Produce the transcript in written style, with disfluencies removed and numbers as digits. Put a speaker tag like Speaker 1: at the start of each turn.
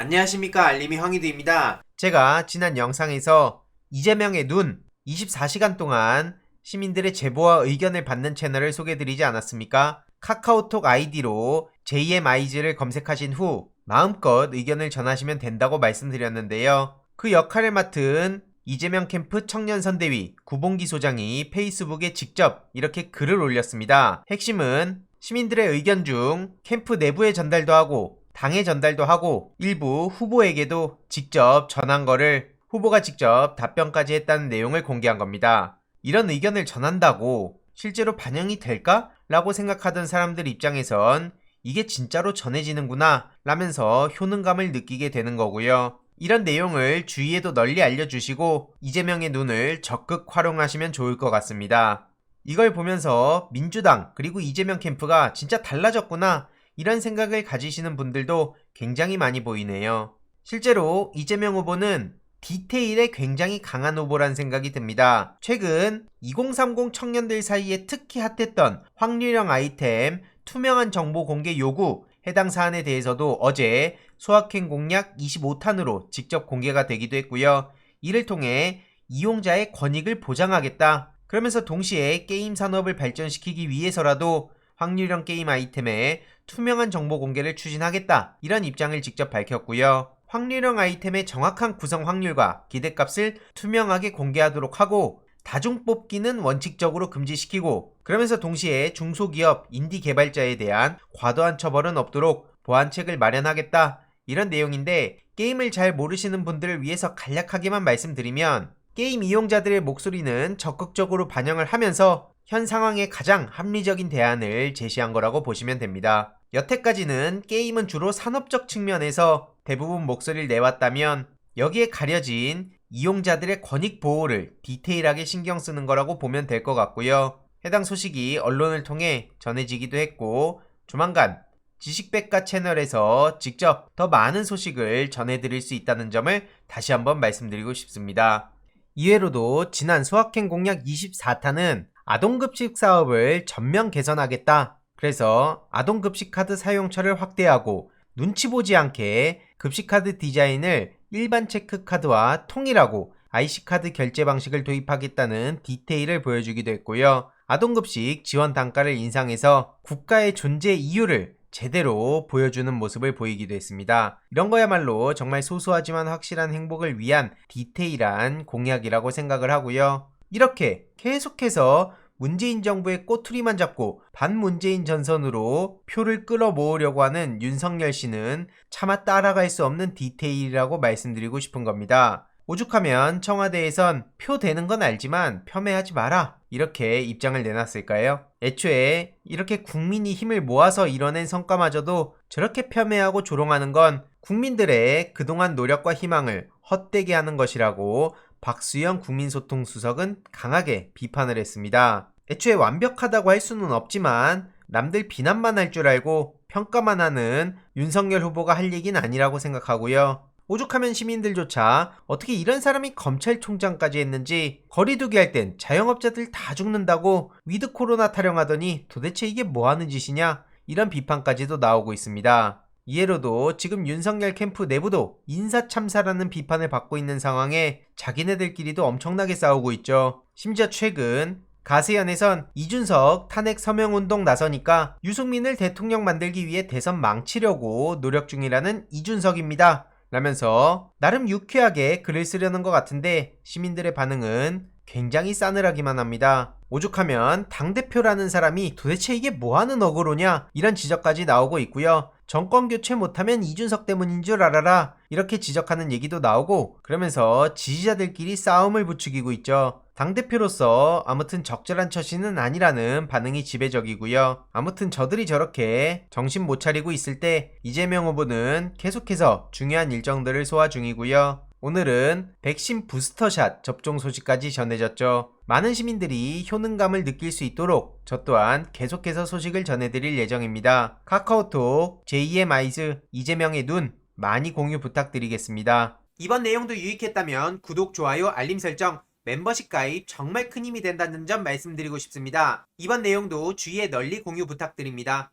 Speaker 1: 안녕하십니까, 알림이 황희두입니다. 제가 지난 영상에서 이재명의 눈 24시간 동안 시민들의 제보와 의견을 받는 채널을 소개해드리지 않았습니까? 카카오톡 아이디로 JMI즈를 검색하신 후 마음껏 의견을 전하시면 된다고 말씀드렸는데요. 그 역할을 맡은 이재명 캠프 청년선대위 구봉기 소장이 페이스북에 직접 이렇게 글을 올렸습니다. 핵심은 시민들의 의견 중 캠프 내부에 전달도 하고 당에 전달도 하고 일부 후보에게도 직접 전한 거를 후보가 직접 답변까지 했다는 내용을 공개한 겁니다. 이런 의견을 전한다고 실제로 반영이 될까? 라고 생각하던 사람들 입장에선 이게 진짜로 전해지는구나 라면서 효능감을 느끼게 되는 거고요. 이런 내용을 주위에도 널리 알려주시고 이재명의 눈을 적극 활용하시면 좋을 것 같습니다. 이걸 보면서 민주당 그리고 이재명 캠프가 진짜 달라졌구나 이런 생각을 가지시는 분들도 굉장히 많이 보이네요. 실제로 이재명 후보는 디테일에 굉장히 강한 후보란 생각이 듭니다. 최근 2030 청년들 사이에 특히 핫했던 확률형 아이템 투명한 정보 공개 요구 해당 사안에 대해서도 어제 소확행 공약 25탄으로 직접 공개가 되기도 했고요. 이를 통해 이용자의 권익을 보장하겠다. 그러면서 동시에 게임 산업을 발전시키기 위해서라도 확률형 게임 아이템의 투명한 정보 공개를 추진하겠다. 이런 입장을 직접 밝혔고요. 확률형 아이템의 정확한 구성 확률과 기대값을 투명하게 공개하도록 하고 다중 뽑기는 원칙적으로 금지시키고 그러면서 동시에 중소기업, 인디 개발자에 대한 과도한 처벌은 없도록 보완책을 마련하겠다. 이런 내용인데 게임을 잘 모르시는 분들을 위해서 간략하게만 말씀드리면 게임 이용자들의 목소리는 적극적으로 반영을 하면서 현 상황에 가장 합리적인 대안을 제시한 거라고 보시면 됩니다. 여태까지는 게임은 주로 산업적 측면에서 대부분 목소리를 내왔다면 여기에 가려진 이용자들의 권익 보호를 디테일하게 신경 쓰는 거라고 보면 될 것 같고요. 해당 소식이 언론을 통해 전해지기도 했고 조만간 지식백과 채널에서 직접 더 많은 소식을 전해드릴 수 있다는 점을 다시 한번 말씀드리고 싶습니다. 이외로도 지난 소확행 공약 24탄은 아동급식 사업을 전면 개선하겠다. 그래서 아동급식 카드 사용처를 확대하고 눈치 보지 않게 급식카드 디자인을 일반 체크카드와 통일하고 IC카드 결제 방식을 도입하겠다는 디테일을 보여주기도 했고요. 아동급식 지원 단가를 인상해서 국가의 존재 이유를 제대로 보여주는 모습을 보이기도 했습니다. 이런 거야말로 정말 소소하지만 확실한 행복을 위한 디테일한 공약이라고 생각을 하고요. 이렇게 계속해서 문재인 정부의 꼬투리만 잡고 반문재인 전선으로 표를 끌어모으려고 하는 윤석열 씨는 차마 따라갈 수 없는 디테일이라고 말씀드리고 싶은 겁니다. 오죽하면 청와대에선 표 되는 건 알지만 폄훼하지 마라 이렇게 입장을 내놨을까요? 애초에 이렇게 국민이 힘을 모아서 이뤄낸 성과마저도 저렇게 폄훼하고 조롱하는 건 국민들의 그동안 노력과 희망을 헛되게 하는 것이라고 박수현 국민소통수석은 강하게 비판을 했습니다. 애초에 완벽하다고 할 수는 없지만 남들 비난만 할 줄 알고 평가만 하는 윤석열 후보가 할 얘기는 아니라고 생각하고요. 오죽하면 시민들조차 어떻게 이런 사람이 검찰총장까지 했는지 거리두기 할 땐 자영업자들 다 죽는다고 위드 코로나 타령하더니 도대체 이게 뭐 하는 짓이냐 이런 비판까지도 나오고 있습니다. 이해로도 지금 윤석열 캠프 내부도 인사참사라는 비판을 받고 있는 상황에 자기네들끼리도 엄청나게 싸우고 있죠. 심지어 최근 가세연에선 이준석 탄핵 서명운동 나서니까 유승민을 대통령 만들기 위해 대선 망치려고 노력 중이라는 이준석입니다. 라면서 나름 유쾌하게 글을 쓰려는 것 같은데 시민들의 반응은 굉장히 싸늘하기만 합니다. 오죽하면 당대표라는 사람이 도대체 이게 뭐하는 어그로냐 이런 지적까지 나오고 있고요. 정권 교체 못하면 이준석 때문인 줄 알아라 이렇게 지적하는 얘기도 나오고 그러면서 지지자들끼리 싸움을 부추기고 있죠. 당대표로서 아무튼 적절한 처신은 아니라는 반응이 지배적이고요. 아무튼 저들이 저렇게 정신 못 차리고 있을 때 이재명 후보는 계속해서 중요한 일정들을 소화 중이고요. 오늘은 백신 부스터샷 접종 소식까지 전해졌죠. 많은 시민들이 효능감을 느낄 수 있도록 저 또한 계속해서 소식을 전해드릴 예정입니다. 카카오톡 JMI즈 이재명의 눈 많이 공유 부탁드리겠습니다. 이번 내용도 유익했다면 구독, 좋아요, 알림 설정, 멤버십 가입 정말 큰 힘이 된다는 점 말씀드리고 싶습니다. 이번 내용도 주위에 널리 공유 부탁드립니다.